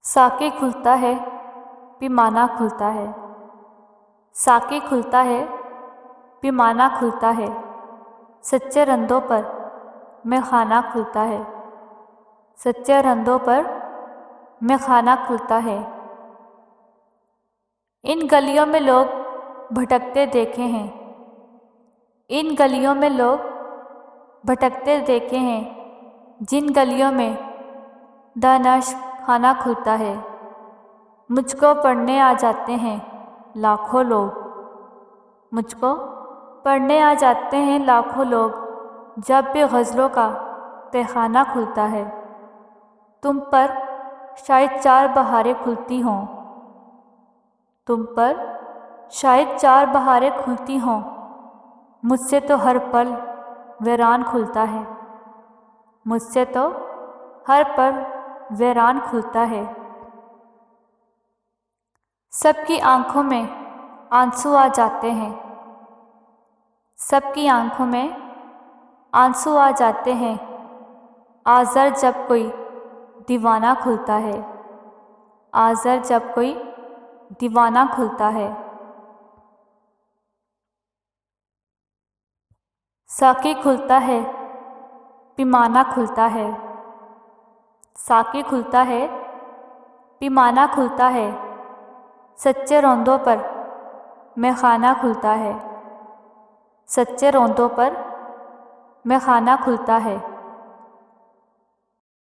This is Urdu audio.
ساقی کھلتا ہے پیمانہ کھلتا ہے، ساقی کھلتا ہے پیمانہ کھلتا ہے، سچے رندوں پر میں خانہ کھلتا ہے، سچے رندوں پر میں خانہ کھلتا ہے۔ ان گلیوں میں لوگ بھٹکتے دیکھے ہیں، ان گلیوں میں لوگ بھٹکتے دیکھے ہیں، جن گلیوں میں دانش خانہ کھلتا ہے۔ مجھ کو پڑھنے آ جاتے ہیں لاکھوں لوگ، مجھ کو پڑھنے آ جاتے ہیں لاکھوں لوگ، جب بھی غزلوں کا تہخانہ کھلتا ہے۔ تم پر شاید چار بہاریں کھلتی ہوں، تم پر شاید چار بہاریں کھلتی ہوں، مجھ سے تو ہر پل ویران کھلتا ہے، مجھ سے تو ہر پل ویران کھلتا ہے۔ سب کی آنکھوں میں آنسو آ جاتے ہیں، سب کی آنکھوں میں آنسو آ جاتے ہیں، آزر جب کوئی دیوانہ کھلتا ہے، آزر جب کوئی دیوانہ کھلتا ہے۔ ساقی کھلتا ہے پیمانہ کھلتا ہے، ساقی کھلتا ہے پیمانہ کھلتا ہے، سچے روندوں پر میں خانہ کھلتا ہے، سچے روندوں پر میں خانہ کھلتا ہے۔